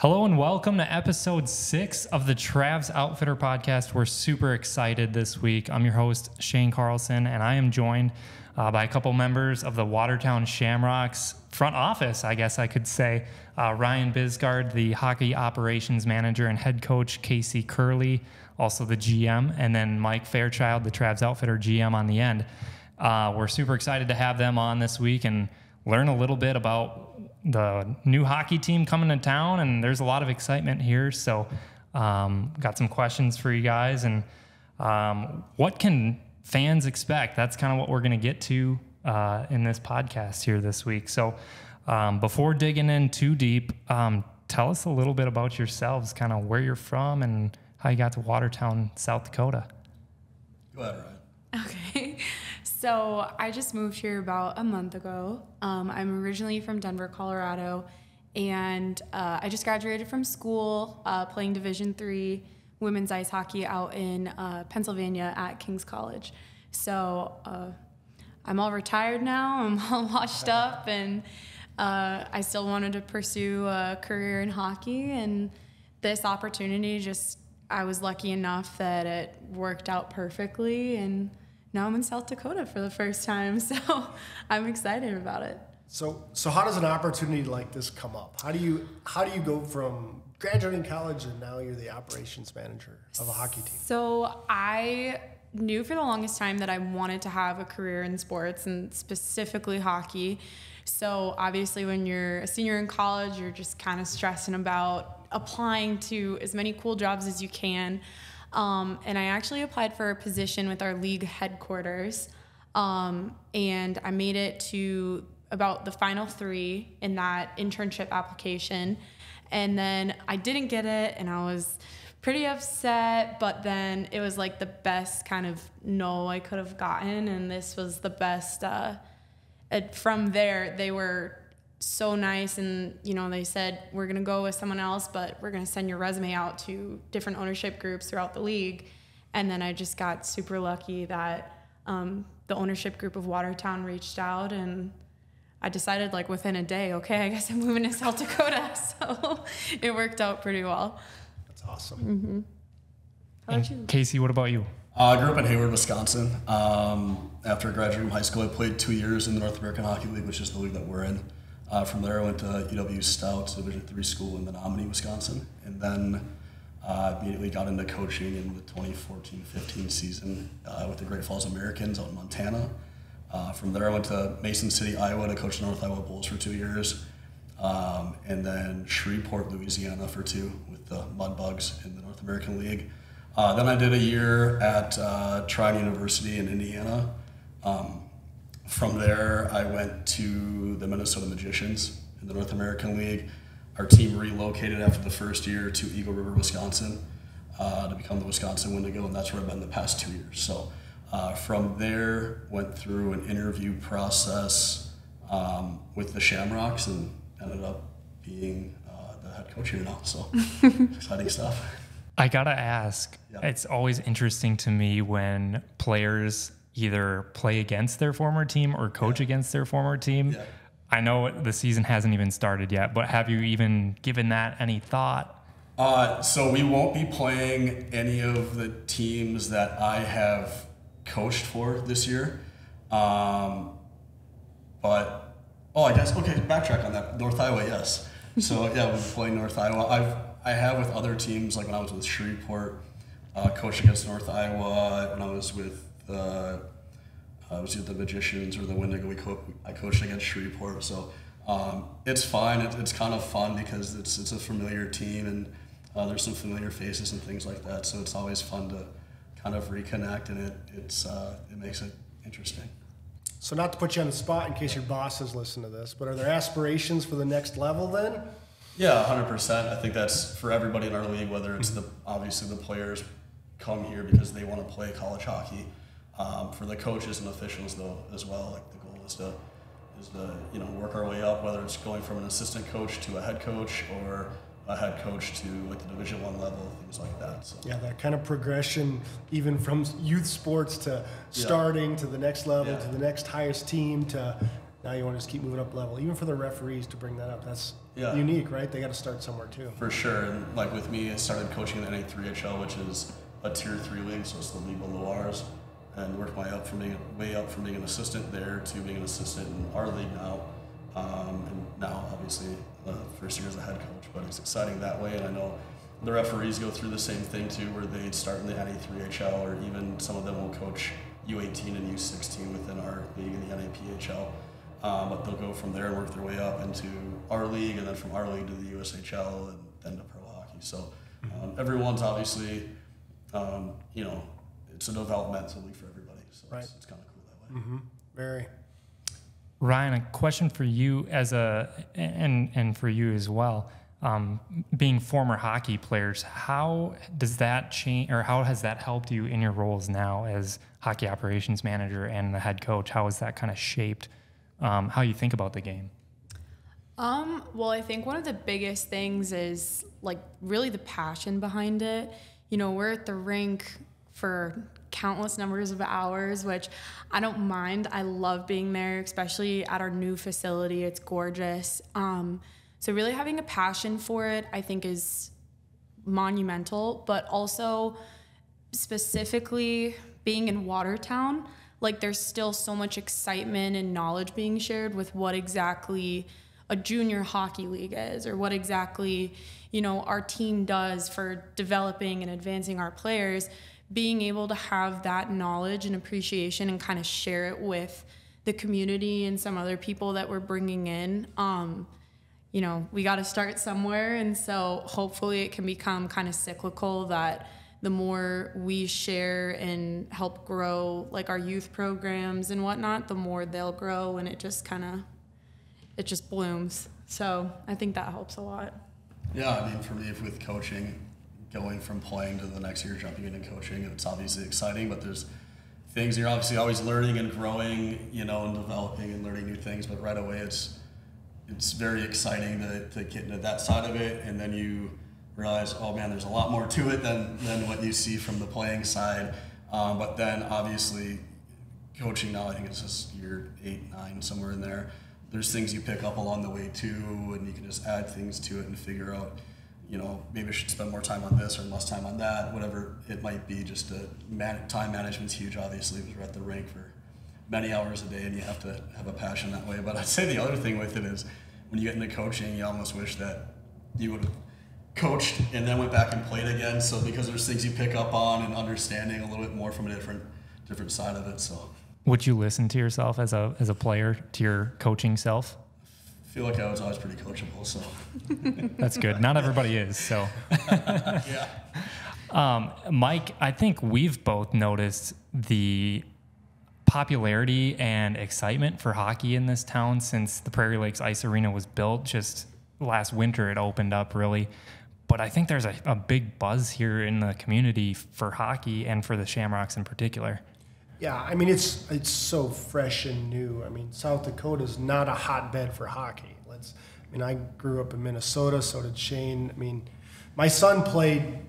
Hello and welcome to episode 6 of the Trav's Outfitter podcast. We're super excited this week. I'm your host, Shane Carlson, and I am joined by a couple members of the Watertown Shamrocks front office, I guess I could say. Ryan Bisgard, the Hockey Operations Manager, and head coach Casey Kirley, also the GM, and then Mike Fairchild, the Trav's Outfitter GM on the end. We're super excited to have them on this week and learn a little bit about the new hockey team coming to town, and there's a lot of excitement here. So got some questions for you guys, and what can fans expect? That's kind of what we're going to get to in this podcast here this week. So before digging in too deep, tell us a little bit about yourselves, kind of where you're from and how you got to Watertown, South Dakota. Go ahead, Ryan. Okay. So I just moved here about a month ago. I'm originally from Denver, Colorado, and I just graduated from school playing Division III women's ice hockey out in Pennsylvania at King's College. So I'm all retired now. I'm all washed up, and I still wanted to pursue a career in hockey, and this opportunity I was lucky enough that it worked out perfectly, and now I'm in South Dakota for the first time, so I'm excited about it. So how does an opportunity like this come up? How do you go from graduating college and now you're the operations manager of a hockey team? So I knew for the longest time that I wanted to have a career in sports, and specifically hockey. So obviously when you're a senior in college, you're just kind of stressing about applying to as many cool jobs as you can. And I actually applied for a position with our league headquarters, and I made it to about the final 3 in that internship application. And then I didn't get it, and I was pretty upset, but then it was like the best kind of no I could have gotten, and this was the best. From there, they were so nice, and they said, we're going to go with someone else, but we're going to send your resume out to different ownership groups throughout the league. And then I just got super lucky that the ownership group of Watertown reached out, and I decided within a day, okay, I guess I'm moving to South Dakota. So it worked out pretty well. That's awesome. Mm-hmm. How about you? Casey, what about you? I grew up in Hayward, Wisconsin. After graduating from high school, I played 2 years in the North American Hockey League, which is the league that we're in. From there, I went to UW Stouts Division III school in Menominee, Wisconsin, and then immediately got into coaching in the 2014-15 season with the Great Falls Americans out in Montana. From there, I went to Mason City, Iowa to coach the North Iowa Bulls for 2 years, and then Shreveport, Louisiana for 2 with the Mudbugs in the North American League. Then I did a year at Trine University in Indiana. From there, I went to the Minnesota Magicians in the North American League. Our team relocated after the first year to Eagle River, Wisconsin, to become the Wisconsin Wendigo, and that's where I've been the past 2 years. So from there, went through an interview process with the Shamrocks and ended up being the head coach here now. So exciting stuff. I gotta ask, It's always interesting to me when players either play against their former team or coach against their former team. Yeah. I know the season hasn't even started yet, but have you even given that any thought? So we won't be playing any of the teams that I have coached for this year. I guess, okay, backtrack on that. North Iowa, yes. So yeah, we'll be playing North Iowa. I have with other teams, like when I was with Shreveport, coached against North Iowa. When I was with the Magicians or the Wendigo, I coached against Shreveport. So it's fine. It's kind of fun because it's a familiar team, and there's some familiar faces and things like that. So it's always fun to kind of reconnect, and it makes it interesting. So not to put you on the spot in case your bosses listen to this, but are there aspirations for the next level then? Yeah, 100%. I think that's for everybody in our league, whether it's obviously the players come here because they want to play college hockey. For the coaches and officials though as well, the goal is to work our way up, whether it's going from an assistant coach to a head coach or a head coach to the Division I level, things like that. So yeah, that kind of progression, even from youth sports to starting to the next level to the next highest team to now you want to just keep moving up level. Even for the referees to bring that up, that's unique, right? They got to start somewhere too. For sure. And like with me, I started coaching in the NA3HL, which is a Tier 3 league, so it's the league below ours. And worked my way up from being an assistant there to being an assistant in our league now. And now, obviously, first year as a head coach, but it's exciting that way. And I know the referees go through the same thing too, where they start in the NA3HL, or even some of them will coach U18 and U16 within our league in the NAPHL. But they'll go from there and work their way up into our league, and then from our league to the USHL, and then to pro hockey. So everyone's obviously, it's a developmental league for everybody. So it's kind of cool that way. Mm-hmm. Very. Ryan, a question for you and for you as well. Being former hockey players, how does that change, or how has that helped you in your roles now as hockey operations manager and the head coach? How has that kind of shaped how you think about the game? Well, I think one of the biggest things is like really the passion behind it. We're at the rink for countless numbers of hours, which I don't mind. I love being there, especially at our new facility. It's gorgeous. So really having a passion for it, I think, is monumental, but also specifically being in Watertown, like there's still so much excitement and knowledge being shared with what exactly a junior hockey league is, or what exactly, our team does for developing and advancing our players. Being able to have that knowledge and appreciation and kind of share it with the community and some other people that we're bringing in. We got to start somewhere, and so hopefully it can become kind of cyclical, that the more we share and help grow like our youth programs and whatnot, the more they'll grow, and it just blooms. So I think that helps a lot. Yeah, I mean, for me, with coaching, going from playing to the next year, jumping into coaching, it's obviously exciting, but there's things you're obviously always learning and growing, and developing and learning new things, but right away it's very exciting to get into that side of it, and then you realize, oh man, there's a lot more to it than what you see from the playing side. But then obviously coaching now, I think it's just year 8, 9, somewhere in there. There's things you pick up along the way too, and you can just add things to it and figure out, maybe I should spend more time on this or less time on that, whatever it might be. Just time management's huge, obviously, because we're at the rink for many hours a day, and you have to have a passion that way. But I'd say the other thing with it is, when you get into coaching, you almost wish that you would have coached and then went back and played again. So because there's things you pick up on and understanding a little bit more from a different side of it. So would you listen to yourself as a player, to your coaching self? I feel like I was always pretty coachable, so that's good. Not everybody is, so yeah. Mike, I think we've both noticed the popularity and excitement for hockey in this town since the Prairie Lakes Ice Arena was built. Just last winter it opened up, really. But I think there's a big buzz here in the community for hockey, and for the Shamrocks in particular. Yeah, I mean, it's so fresh and new. I mean, South Dakota is not a hotbed for hockey. I grew up in Minnesota, so did Shane. I mean, my son played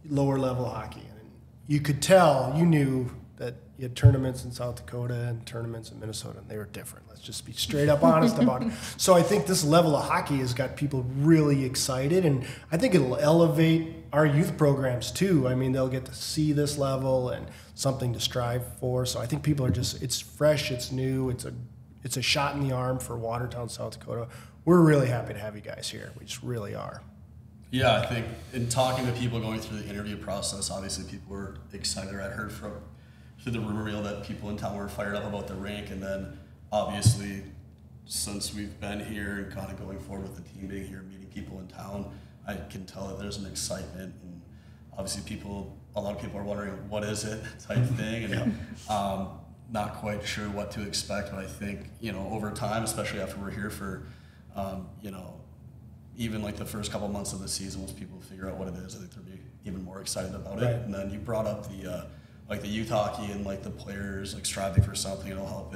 lower level hockey, and you could tell, you knew that you had tournaments in South Dakota and tournaments in Minnesota, and they were different. Let's just be straight up honest about it. So I think this level of hockey has got people really excited, and I think it'll elevate our youth programs too. I mean, they'll get to see this level and something to strive for. So I think people are it's fresh, it's new, it's a shot in the arm for Watertown, South Dakota. We're really happy to have you guys here. We just really are. Yeah, I think in talking to people going through the interview process, obviously people were excited. I heard through the rumor mill that people in town were fired up about the rink, and then obviously since we've been here and kind of going forward with the team being here, meeting people in town, I can tell that there's an excitement, and obviously a lot of people are wondering what is it type thing, and not quite sure what to expect. But I think over time, especially after we're here for even like the first couple months of the season, once people figure out what it is, I think they'll be even more excited about it. And then you brought up the youth hockey and like the players like striving for something. It'll help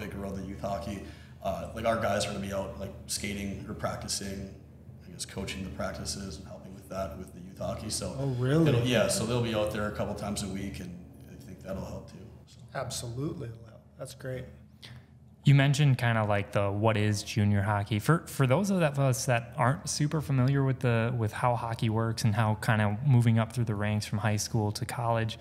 it grow the youth hockey. Like our guys are going to be out like skating or practicing, I guess coaching the practices and helping with that with the youth hockey. So oh really? So they'll be out there a couple times a week, and I think that'll help too. So. Absolutely, that's great. You mentioned kind of like the what is junior hockey. For those of us that aren't super familiar with how hockey works and how kind of moving up through the ranks from high school to college,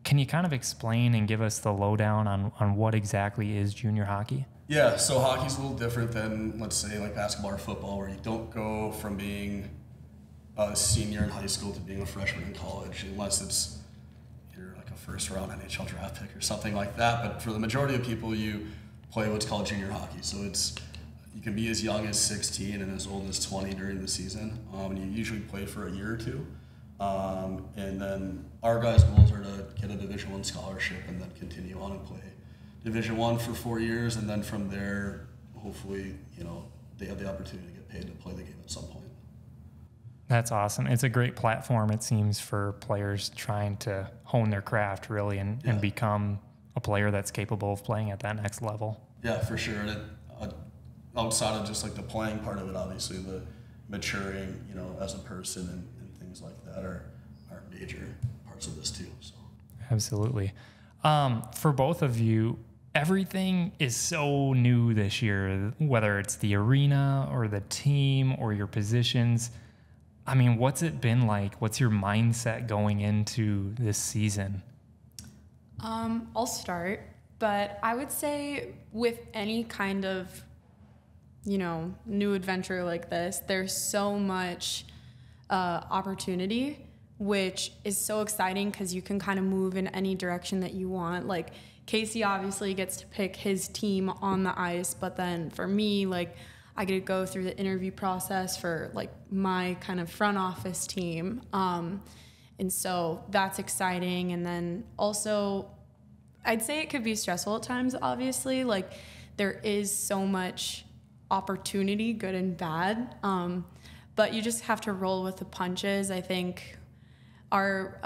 can you kind of explain and give us the lowdown on what exactly is junior hockey? Yeah, so hockey's a little different than, let's say, like basketball or football, where you don't go from being a senior in high school to being a freshman in college, unless you're like a first-round NHL draft pick or something like that. But for the majority of people, you play what's called junior hockey. So you can be as young as 16 and as old as 20 during the season. And you usually play for a year or two. And then our guys' goals are to get a Division I scholarship and then continue on and play Division I for 4 years. And then from there, hopefully, they have the opportunity to get paid to play the game at some point. That's awesome. It's a great platform, it seems, for players trying to hone their craft really and become a player that's capable of playing at that next level. Yeah, for sure. And outside of just like the playing part of it, obviously the maturing, as a person and things like that are major parts of this too. So absolutely. For both of you, everything is so new this year, whether it's the arena or the team or your positions. I mean, what's it been like? What's your mindset going into this season? I'll start, but I would say with any kind of, new adventure like this, there's so much opportunity, which is so exciting because you can kind of move in any direction that you want. Like Casey obviously gets to pick his team on the ice, but then for me, like I get to go through the interview process for like my kind of front office team. And so that's exciting. And then also, I'd say it could be stressful at times, obviously. Like, there is so much opportunity, good and bad. But you just have to roll with the punches. I think our,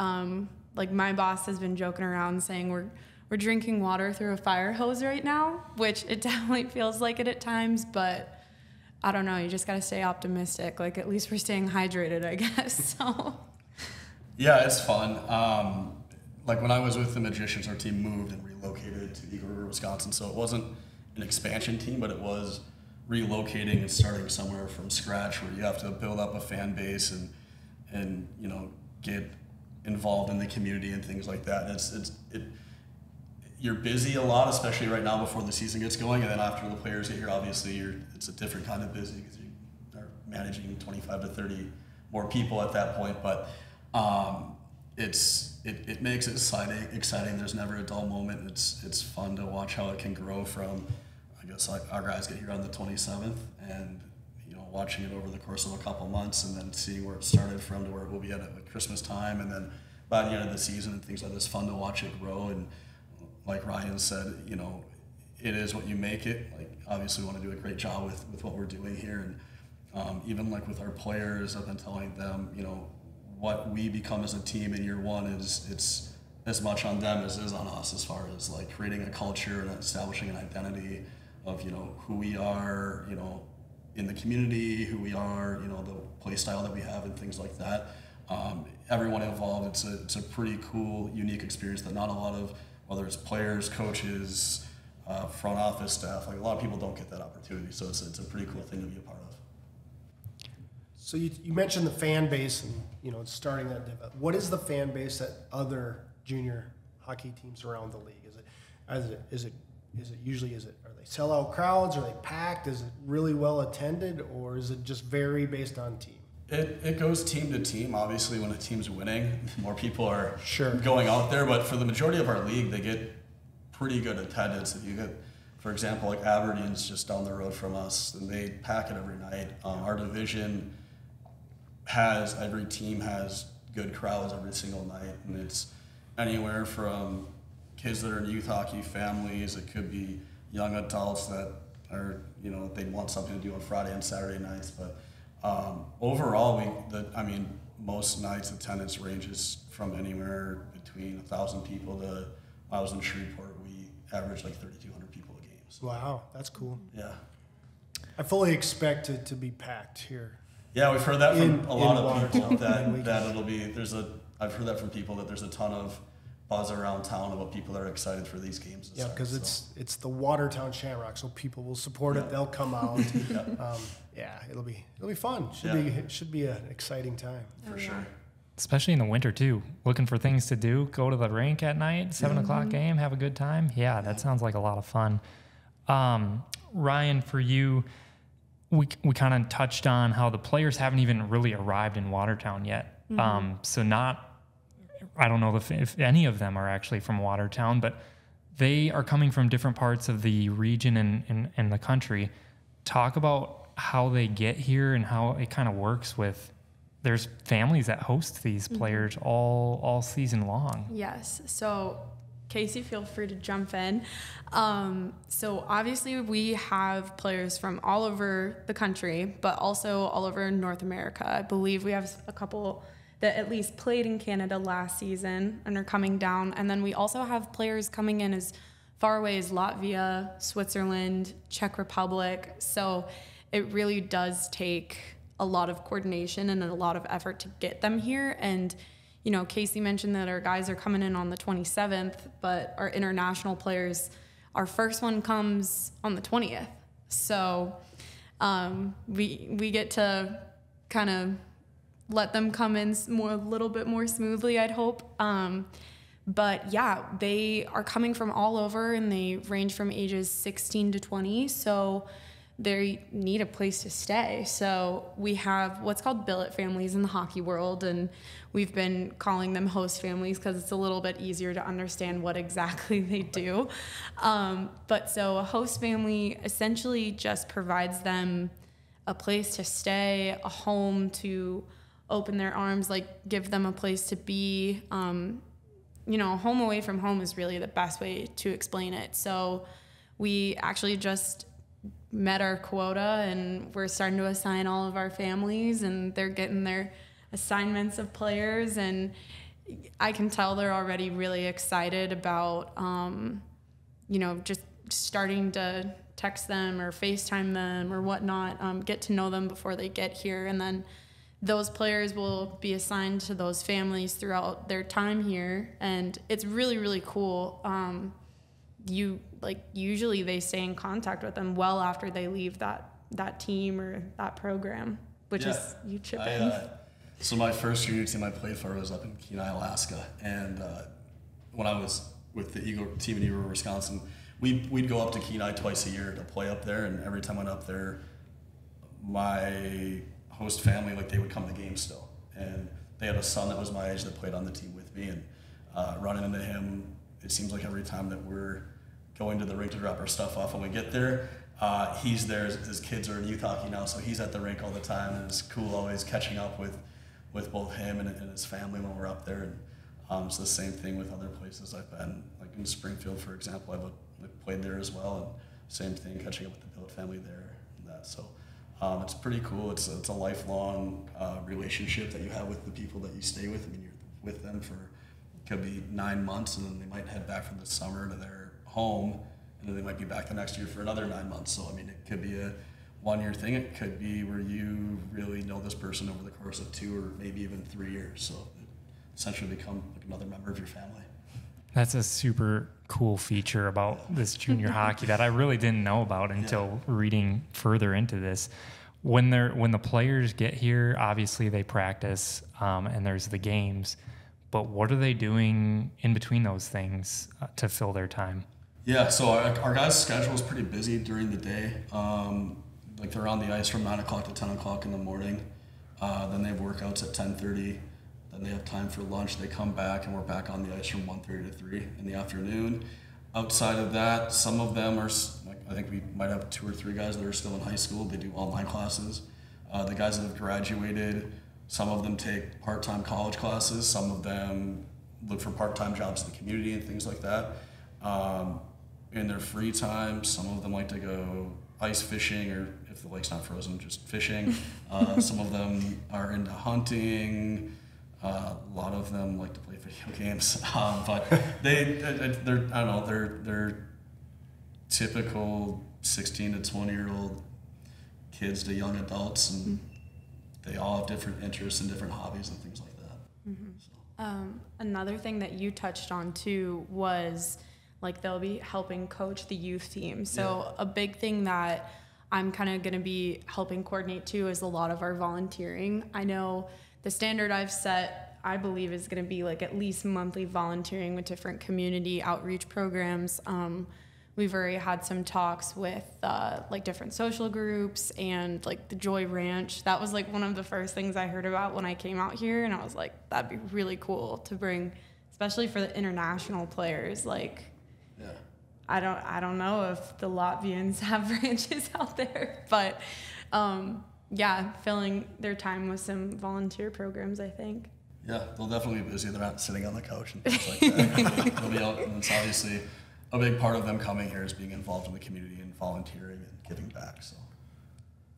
my boss has been joking around saying we're drinking water through a fire hose right now, which it definitely feels like it at times, but I don't know. You just got to stay optimistic. Like, at least we're staying hydrated, I guess. So. Yeah, it's fun. Like when I was with the Magicians, our team moved and relocated to Eagle River, Wisconsin. So it wasn't an expansion team, but it was relocating and starting somewhere from scratch where you have to build up a fan base and get involved in the community and things like that. You're busy a lot, especially right now before the season gets going, and then after the players get here, obviously it's a different kind of busy because you are managing 25 to 30 more people at that point. But it makes it exciting. There's never a dull moment. It's fun to watch how it can grow from, I guess, like our guys get here on the 27th, and watching it over the course of a couple months, and then seeing where it started from to where it will be at Christmas time, and then by the end of the season and things like this. Fun to watch it grow. And like Ryan said, it is what you make it. Like, obviously we want to do a great job with what we're doing here. And even like with our players, I've been telling them, what we become as a team in year one it's as much on them as it is on us, as far as like creating a culture and establishing an identity of, who we are, in the community, who we are, the play style that we have and things like that. Everyone involved, it's a pretty cool, unique experience that not a lot of, whether it's players, coaches, front office staff, like a lot of people don't get that opportunity. So it's a pretty cool thing to be a part of. So you mentioned the fan base and starting that. What is the fan base at other junior hockey teams around the league? Are they sellout crowds? Are they packed? Is it really well attended, or is it just vary based on team? It goes team to team. Obviously, when a team's winning, more people are sure going out there. But for the majority of our league, they get pretty good attendance. If you get, for example, like Aberdeen's just down the road from us, and they pack it every night. Our division every team has good crowds every single night, and it's anywhere from kids that are in youth hockey, families. It could be young adults that are, they want something to do on Friday and Saturday nights. But overall, most nights attendance ranges from anywhere between 1,000 people to, I was in Shreveport, we average like 3,200 people a game. So, wow, that's cool. Yeah. I fully expect it to be packed here. Yeah, we've heard that from a lot of people Watertown. that it'll be, I've heard that from people that there's a ton of buzz around town about people that are excited for these games. Yeah, because it's the Watertown Shamrocks, so people will support it. They'll come out. It'll be fun. Should be an exciting time for sure. Especially in the winter too. Looking for things to do. Go to the rink at night. 7 o'clock game. Have a good time. Yeah, that sounds like a lot of fun. Ryan, for you, we kind of touched on how the players haven't even really arrived in Watertown yet. So I don't know if any of them are actually from Watertown, but they are coming from different parts of the region and the country. Talk about how they get here and how it kind of works with, there's families that host these players all season long. Yes. So Casey, feel free to jump in. So obviously we have players from all over the country, but also all over North America. I believe we have a couple that at least played in Canada last season and are coming down. And then we also have players coming in as far away as Latvia, Switzerland, Czech Republic. So it really does take a lot of coordination and a lot of effort to get them here. And, you know, Casey mentioned that our guys are coming in on the 27th, but our international players, our first one comes on the 20th. So we get to kind of let them come in a little bit more smoothly, I'd hope. But yeah, they are coming from all over, and they range from ages 16 to 20. So they need a place to stay. So we have what's called billet families in the hockey world, and we've been calling them host families because it's a little bit easier to understand what exactly they do. But so a host family essentially just provides them a place to stay, a home to open their arms, like give them a place to be. You know, home away from home is really the best way to explain it. So we actually just met our quota, and we're starting to assign all of our families, and they're getting their assignments of players, and I can tell they're already really excited about, you know, just starting to text them or FaceTime them or whatnot, get to know them before they get here. And then those players will be assigned to those families throughout their time here, and it's really, really cool. Usually they stay in contact with them well after they leave that team or that program, which is you chip in. So my first junior team I played for was up in Kenai, Alaska, and when I was with the team in Eagle, Wisconsin, we'd go up to Kenai twice a year to play up there, and every time I went up there, my host family, like, they would come to games still, and they had a son that was my age that played on the team with me, and running into him, it seems like every time that we're going to the rink to drop our stuff off when we get there, he's there. His kids are in youth hockey now, so he's at the rink all the time, and it's cool always catching up with both him and his family when we're up there. And it's the same thing with other places I've been, like in Springfield, for example. I've played there as well, and same thing, catching up with the Billet family there and that. So it's pretty cool. It's a lifelong relationship that you have with the people that you stay with. I mean, you're with them for, it could be 9 months, and then they might head back for the summer to their home, and then they might be back the next year for another 9 months. So I mean, it could be a 1 year thing. It could be where you really know this person over the course of 2 or maybe even 3 years. So it essentially become like another member of your family. That's a super cool feature about this junior hockey that I really didn't know about until reading further into this. When the players get here, obviously they practice, and there's the games. But what are they doing in between those things to fill their time? Yeah, so our guys' schedule is pretty busy during the day. Like, they're on the ice from 9 o'clock to 10 o'clock in the morning. Then they have workouts at 10:30. Then they have time for lunch. They come back, and we're back on the ice from 1:30 to 3 in the afternoon. Outside of that, some of them are, like, I think we might have 2 or 3 guys that are still in high school. They do online classes. The guys that have graduated, some of them take part-time college classes. Some of them look for part-time jobs in the community and things like that. In their free time, some of them like to go ice fishing, or if the lake's not frozen, just fishing. Some of them are into hunting. A lot of them like to play video games. But they're I don't know, they're typical 16 to 20-year-old kids to young adults, and they all have different interests and different hobbies and things like that. Mm-hmm. So. Another thing that you touched on too was like they'll be helping coach the youth team. So a big thing that I'm kind of going to be helping coordinate too is a lot of our volunteering. I know the standard I've set, I believe, is going to be like at least monthly volunteering with different community outreach programs. We've already had some talks with like different social groups and like the Joy Ranch. That was like one of the first things I heard about when I came out here, and I was like, that'd be really cool to bring, especially for the international players. Like, I don't know if the Latvians have ranches out there, but filling their time with some volunteer programs, I think. Yeah, they'll definitely be busy. They're not sitting on the couch and things like that. They'll be out, and it's obviously a big part of them coming here is being involved in the community and volunteering and giving back. So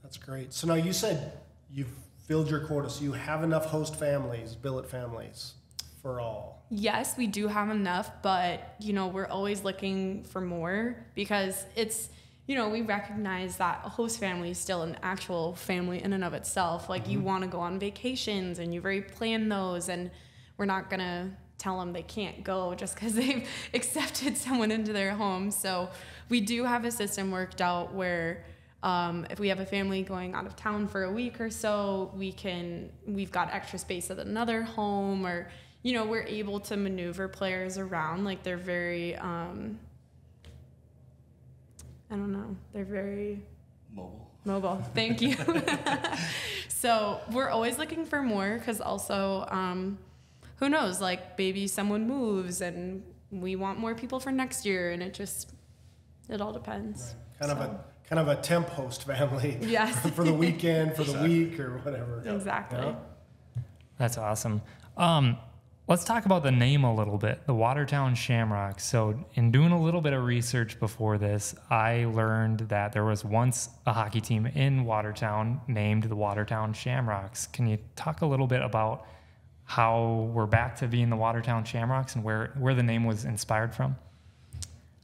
that's great. So now you said you've filled your quota, so you have enough host families, billet families for all. Yes, we do have enough, but we're always looking for more because it's, we recognize that a host family is still an actual family in and of itself. Like you want to go on vacations and you've already planned those, and we're not going to tell them they can't go just because they've accepted someone into their home. So we do have a system worked out where if we have a family going out of town for a week or so, we've got extra space at another home, or we're able to maneuver players around. Like they're very they're very mobile. Thank you. So we're always looking for more, because also who knows, like maybe someone moves and we want more people for next year, and it all depends. Right. Kind of a temp host family. Yes. for the weekend, for the week, or whatever. Exactly. Yeah. That's awesome. Let's talk about the name a little bit, the Watertown Shamrocks. So in doing a little bit of research before this, I learned that there was once a hockey team in Watertown named the Watertown Shamrocks. Can you talk a little bit about how we're back to being the Watertown Shamrocks and where the name was inspired from?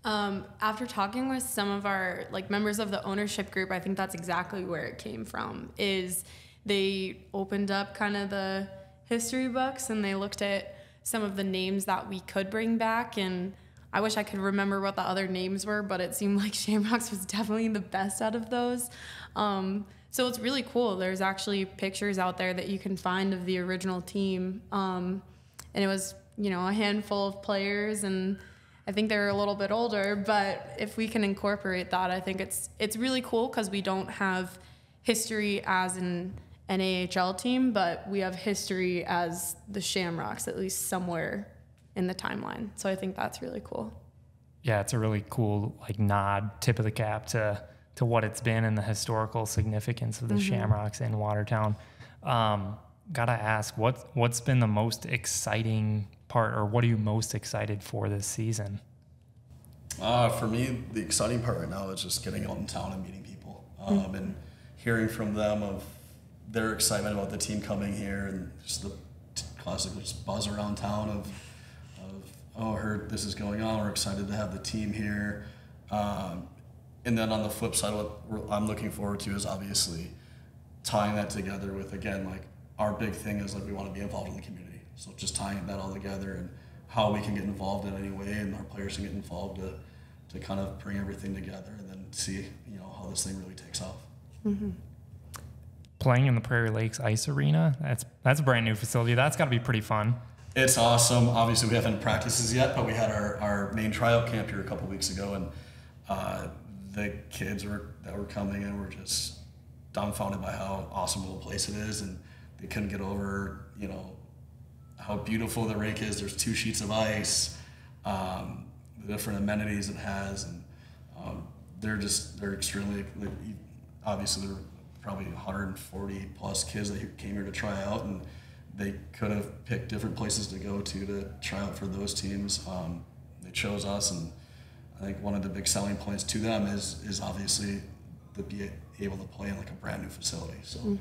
After talking with some of our members of the ownership group, I think that's exactly where it came from. Is they opened up kind of the history books and they looked at some of the names that we could bring back, and I wish I could remember what the other names were, but it seemed like Shamrocks was definitely the best out of those. So it's really cool. There's actually pictures out there that you can find of the original team, and it was a handful of players, and I think they're a little bit older, but if we can incorporate that, I think it's really cool, because we don't have history as an NAHL team, but we have history as the Shamrocks, at least somewhere in the timeline. So I think that's really cool. Yeah, it's a really cool nod, tip of the cap to what it's been and the historical significance of the Shamrocks in Watertown. Gotta ask, what's been the most exciting part, or what are you most excited for this season? For me, the exciting part right now is just getting out in town and meeting people, and hearing from them of their excitement about the team coming here, and just the classic just buzz around town of I heard this is going on. We're excited to have the team here. And then on the flip side, what I'm looking forward to is obviously tying that together with, again, our big thing is we want to be involved in the community. So just tying that all together and how we can get involved in any way, and our players can get involved to kind of bring everything together and then see how this thing really takes off. Mm-hmm. Playing in the Prairie Lakes Ice Arena, that's a brand new facility. That's got to be pretty fun. It's awesome. Obviously, we haven't practices yet, but we had our main tryout camp here a couple weeks ago, and the kids that were coming in were just dumbfounded by how awesome of a place it is, and they couldn't get over how beautiful the rink is. There's 2 sheets of ice, the different amenities it has, and they're extremely obviously they're probably 140 plus kids that came here to try out, and they could have picked different places to go to try out for those teams. They chose us, and I think one of the big selling points to them is obviously to be able to play in a brand new facility. So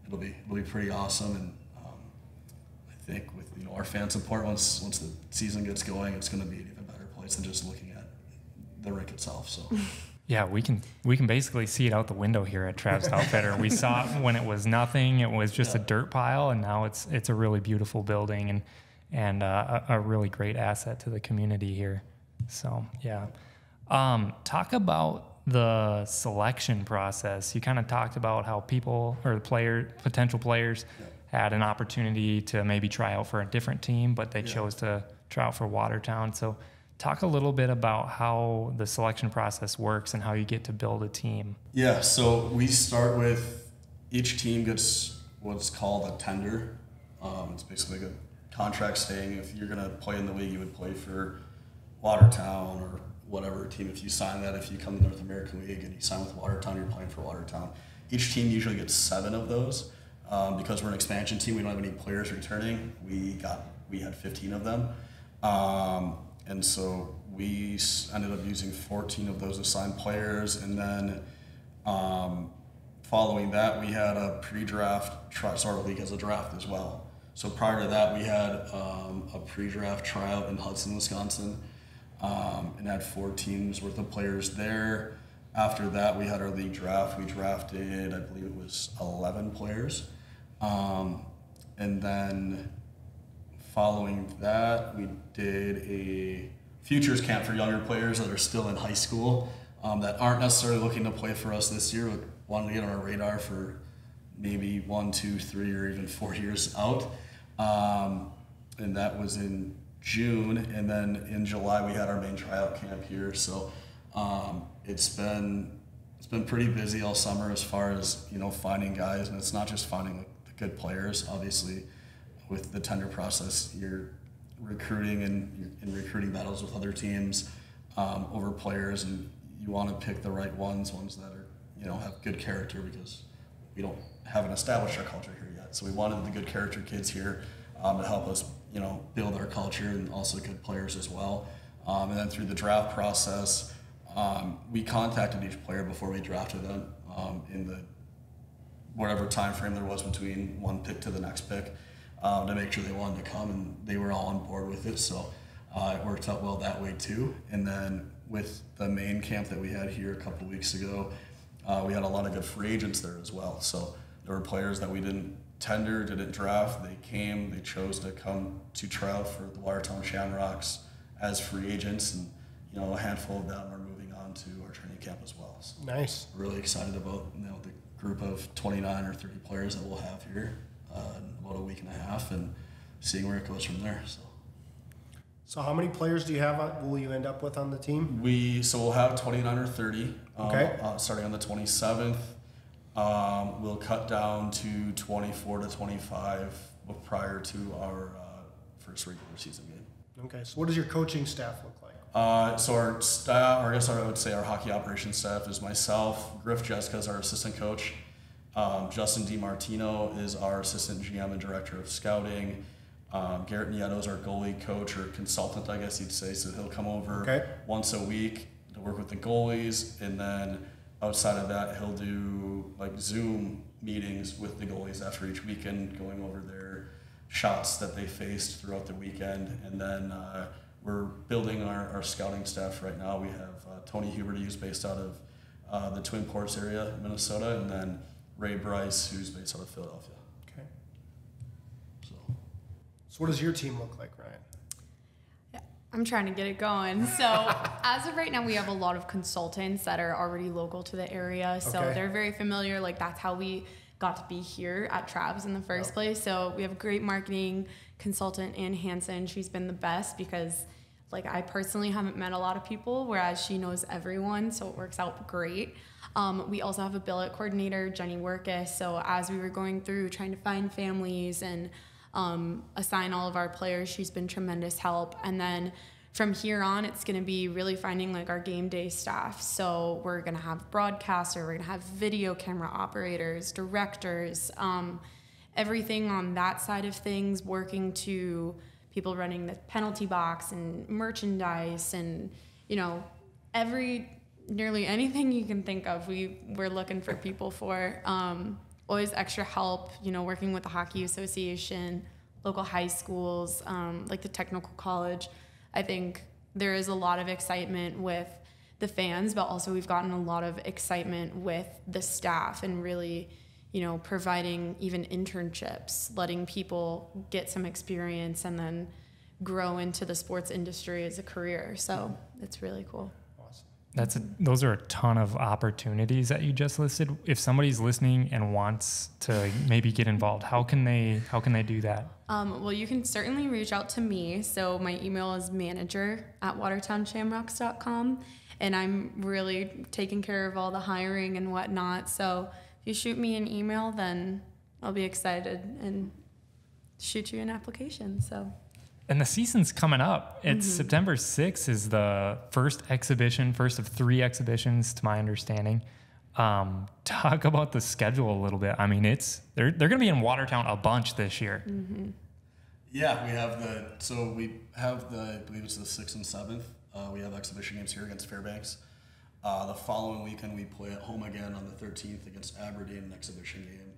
it'll be pretty awesome, and I think with our fan support, once the season gets going, it's going to be an even better place than just looking at the rink itself. So. Yeah, we can basically see it out the window here at Trav's Outfitter. We saw it when it was nothing; it was just a dirt pile, and now it's a really beautiful building. And and a really great asset to the community here. So, yeah. Talk about the selection process. You kind of talked about how people or potential players had an opportunity to maybe try out for a different team, but they chose to try out for Watertown. So talk a little bit about how the selection process works and how you get to build a team. Yeah, so we start with each team gets what's called a tender. It's basically like a contract saying if you're going to play in the league, you would play for Watertown or whatever team. If you sign that, if you come to the North American League and you sign with Watertown, you're playing for Watertown. Each team usually gets 7 of those. Because we're an expansion team, we don't have any players returning. We had 15 of them. And so we ended up using 14 of those assigned players. And then following that, we had a pre-draft sort of league as a draft as well. So prior to that, we had a pre-draft tryout in Hudson, Wisconsin, and had 4 teams worth of players there. After that, we had our league draft. We drafted, I believe it was 11 players. And then following that, we did a futures camp for younger players that are still in high school that aren't necessarily looking to play for us this year, but wanted to get on our radar for maybe 1, 2, 3, or even 4 years out. And that was in June. And then in July, we had our main tryout camp here. So it's been pretty busy all summer as far as, finding guys. And it's not just finding the good players. Obviously, with the tender process, you're recruiting and in recruiting battles with other teams over players, and you want to pick the right ones that are, have good character, because we haven't established our culture here yet. So we wanted the good character kids here to help us, build our culture, and also good players as well. And then through the draft process, we contacted each player before we drafted them in the whatever time frame there was between one pick to the next pick, to make sure they wanted to come, and they were all on board with it. So it worked out well that way too. And then with the main camp that we had here a couple of weeks ago, we had a lot of good free agents there as well. So there were players that we didn't tender, didn't draft. They came, they chose to come to Trav for the Watertown Shamrocks as free agents, and a handful of them are moving on to our training camp as well. So nice. Really excited about the group of 29 or 30 players that we'll have here in about a week and a half, and seeing where it goes from there. So how many players do you have? Will you end up with on the team? We'll have 29 or 30. Okay. Starting on the 27th. We'll cut down to 24 to 25 prior to our first regular season game. Okay. So what does your coaching staff look like? So our staff, or I guess I would say our hockey operations staff, is myself. Griff Jessica is our assistant coach. Justin DiMartino is our assistant GM and director of scouting. Garrett Nieto is our goalie coach, or consultant, I guess you'd say. So he'll come over once a week to work with the goalies, and then outside of that, he'll do like Zoom meetings with the goalies after each weekend, going over their shots that they faced throughout the weekend. And then we're building our scouting staff right now. We have Tony Huberty, who's based out of the Twin Ports area, Minnesota, and then Ray Bryce, who's based out of Philadelphia. Okay. So what does your team look like, Ryan? I'm trying to get it going. So as of right now, we have a lot of consultants that are already local to the area. So they're very familiar. Like, that's how we got to be here at Trav's in the first place. So we have a great marketing consultant, Ann Hansen. She's been the best because, like, I personally haven't met a lot of people, whereas she knows everyone. So it works out great. We also have a billet coordinator, Jenny Workus. So as we were going through trying to find families and assign all of our players, she's been tremendous help. And then from here on, it's going to be really finding like our game day staff. So we're going to have broadcaster, we're going to have video camera operators, directors, everything on that side of things, working to people running the penalty box and merchandise, and nearly anything you can think of, we're looking for people for. Always extra help, working with the Hockey Association, local high schools, like the technical college. I think there is a lot of excitement with the fans, but also we've gotten a lot of excitement with the staff, and really, providing even internships, letting people get some experience and then grow into the sports industry as a career. So it's really cool. Those are a ton of opportunities that you just listed. If somebody's listening and wants to maybe get involved, how can they do that? Well, you can certainly reach out to me. So my email is manager@watertownshamrocks.com, and I'm really taking care of all the hiring and whatnot. So if you shoot me an email, then I'll be excited and shoot you an application. So. And the season's coming up. It's September 6th is the first of 3 exhibitions, to my understanding. Talk about the schedule a little bit. I mean, they're going to be in Watertown a bunch this year. Mm-hmm. Yeah, we have I believe it's the 6th and 7th. We have exhibition games here against Fairbanks. The following weekend, we play at home again on the 13th against Aberdeen, an exhibition game.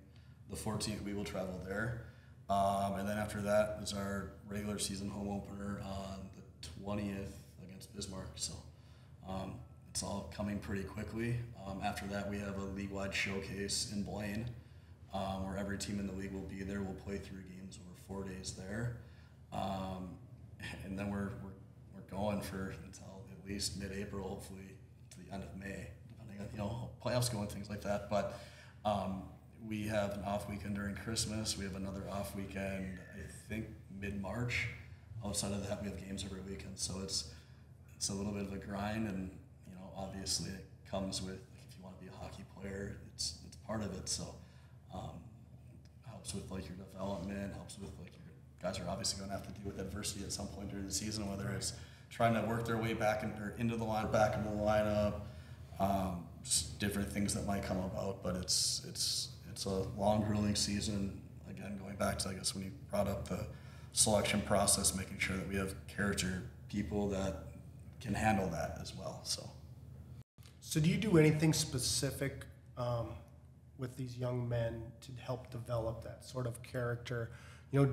The 14th, we will travel there. And then after that is our regular season home opener on the 20th against Bismarck. So it's all coming pretty quickly. After that, we have a league-wide showcase in Blaine, where every team in the league will be there. We'll play 3 games over 4 days there, and then we're going for until at least mid-April, hopefully to the end of May, depending on playoffs going, things like that. But we have an off weekend during Christmas. We have another off weekend, I think, mid-March. Outside of that, we have games every weekend. So it's a little bit of a grind, and obviously it comes with, if you want to be a hockey player, it's part of it. So helps with your development, helps with your guys are obviously going to have to deal with adversity at some point during the season, whether it's trying to work their way back into the lineup, just different things that might come about. But it's a long, grueling season. Again, going back to, I guess, when you brought up the selection process, making sure that we have character people that can handle that as well. So do you do anything specific with these young men to help develop that sort of character,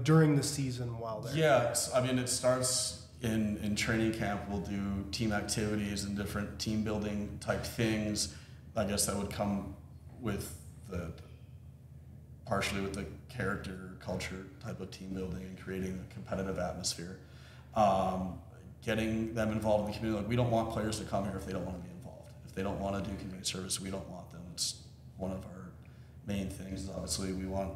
during the season while they're I mean, it starts in training camp. We'll do team activities and different team building type things. I guess that would come with partially with the character, culture type of team building and creating a competitive atmosphere. Getting them involved in the community. We don't want players to come here if they don't want to be involved. If they don't want to do community service, we don't want them. It's one of our main things. Obviously, we want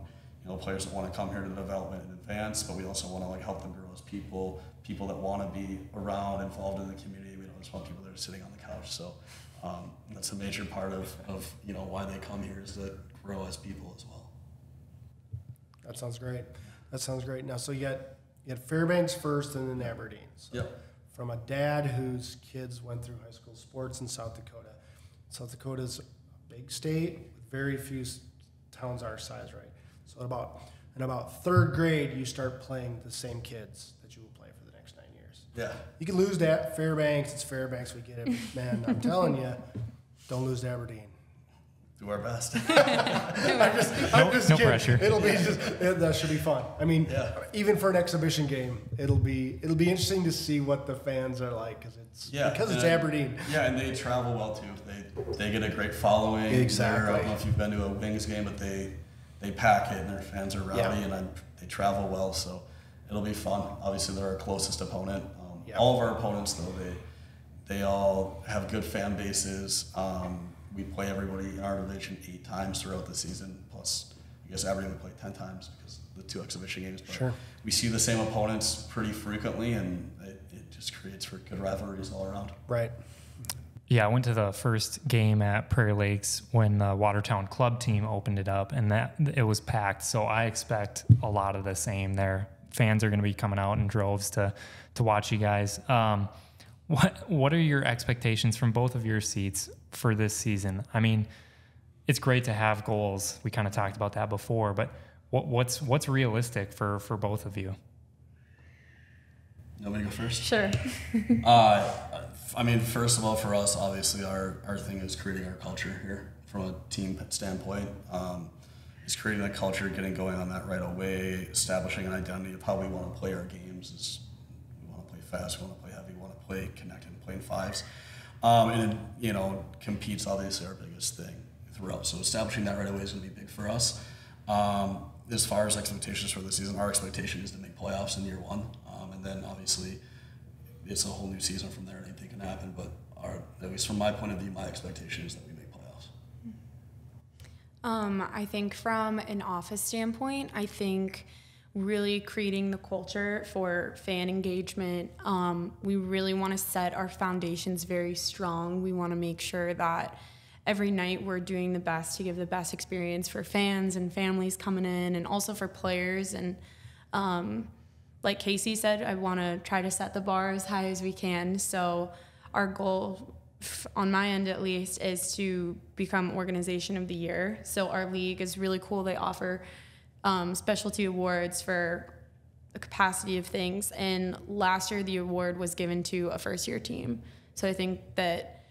players that want to come here to the development in advance, but we also want to help them grow as people that want to be around, involved in the community. We don't just want people that are sitting on the couch. So that's a major part of why they come here, is to grow as people as well. That sounds great. Now, so you had Fairbanks first and then Aberdeen. So yep. From a dad whose kids went through high school sports in South Dakota. South Dakota's a big state with very few towns our size, right? So in about 3rd grade, you start playing the same kids that you will play for the next 9 years. Yeah. You can lose to Fairbanks. It's Fairbanks. We get it. Man, I'm telling you, don't lose to Aberdeen. Do our best. I'm just no kidding. pressure. That should be fun. I mean, yeah. Even for an exhibition game, it'll be interesting to see what the fans are like because it's Aberdeen. Yeah, and they travel well too. They get a great following. Exactly. I don't know if you've been to a Wings game, but they pack it and their fans are rowdy and they travel well. So it'll be fun. Obviously, they're our closest opponent. All of our opponents, though, they all have good fan bases. We play everybody in our division 8 times throughout the season, plus I guess Aberdeen we play 10 times because of the 2 exhibition games. But sure. We see the same opponents pretty frequently, and it just creates for good rivalries all around. Right. Yeah, I went to the first game at Prairie Lakes when the Watertown club team opened it up, and it was packed. So I expect a lot of the same there. Fans are going to be coming out in droves to watch you guys. What are your expectations from both of your seats for this season? I mean, it's great to have goals. We kind of talked about that before, but what's realistic for both of you? You want me to go first? Sure. I mean, first of all, for us, obviously, our thing is creating our culture here from a team standpoint. Is creating that culture, getting going on that right away, establishing an identity of how we want to play our games. We want to play fast, we want to play heavy, we want to play connected, play in 5s. And compete's obviously our biggest thing. throughout. So establishing that right away is going to be big for us. As far as expectations for the season, our expectation is to make playoffs in year one. And then obviously it's a whole new season from there and anything can happen. But at least from my point of view, my expectation is that we make playoffs. I think from an office standpoint, I think really creating the culture for fan engagement. We really want to set our foundations very strong. We want to make sure that every night we're doing the best to give the best experience for fans and families coming in, and also for players. And like Casey said, I want to try to set the bar as high as we can. So our goal, on my end at least, is to become Organization of the Year. So our league is really cool. They offer specialty awards for a capacity of things. And last year the award was given to a first-year team. So I think that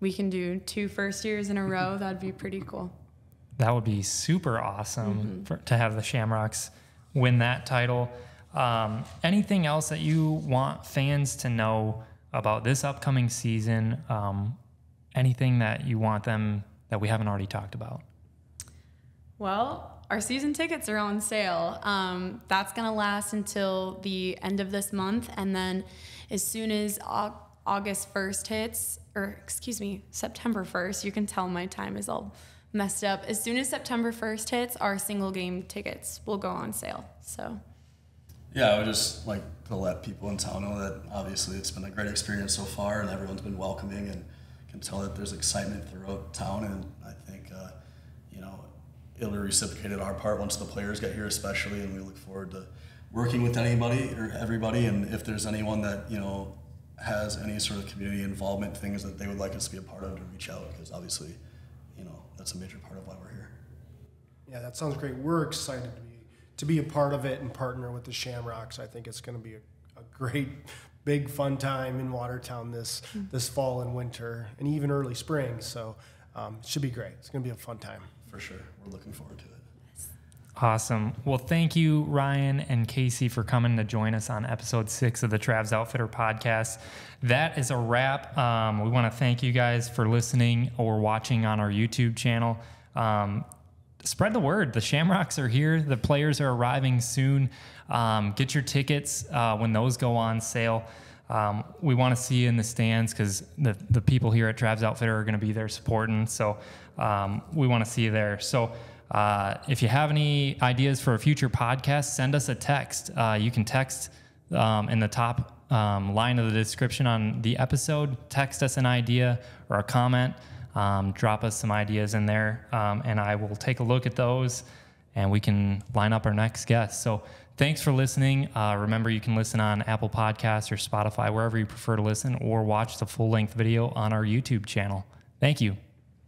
we can do 2 first years in a row. That'd be pretty cool. That would be super awesome to have the Shamrocks win that title. Anything else that you want fans to know about this upcoming season? Anything that you want them that we haven't already talked about? Well, our season tickets are on sale. That's going to last until the end of this month. And then as soon as August 1st hits, or excuse me, September 1st, you can tell my time is all messed up. As soon as September 1st hits, our single game tickets will go on sale. So, yeah, I would just like to let people in town know that obviously it's been a great experience so far and everyone's been welcoming and can tell that there's excitement throughout town. And I think, it'll be reciprocated our part once the players get here especially, and we look forward to working with anybody or everybody. And if there's anyone that, has any sort of community involvement things that they would like us to be a part of, to reach out, because obviously, that's a major part of why we're here. Yeah, that sounds great. We're excited to be a part of it and partner with the Shamrocks. I think it's going to be a great, big, fun time in Watertown this fall and winter and even early spring. So it should be great. It's going to be a fun time. For sure. We're looking forward to it. Awesome. Well, thank you, Ryan and Casey, for coming to join us on episode 6 of the Trav's Outfitter podcast. That is a wrap. We want to thank you guys for listening or watching on our YouTube channel. Spread the word. The Shamrocks are here. The players are arriving soon. Get your tickets when those go on sale. We want to see you in the stands because the people here at Trav's Outfitter are going to be there supporting. So we want to see you there. So if you have any ideas for a future podcast, send us a text. You can text in the top line of the description on the episode. Text us an idea or a comment. Drop us some ideas in there, and I will take a look at those, and we can line up our next guest. So thanks for listening. Remember, you can listen on Apple Podcasts or Spotify, wherever you prefer to listen, or watch the full-length video on our YouTube channel. Thank you.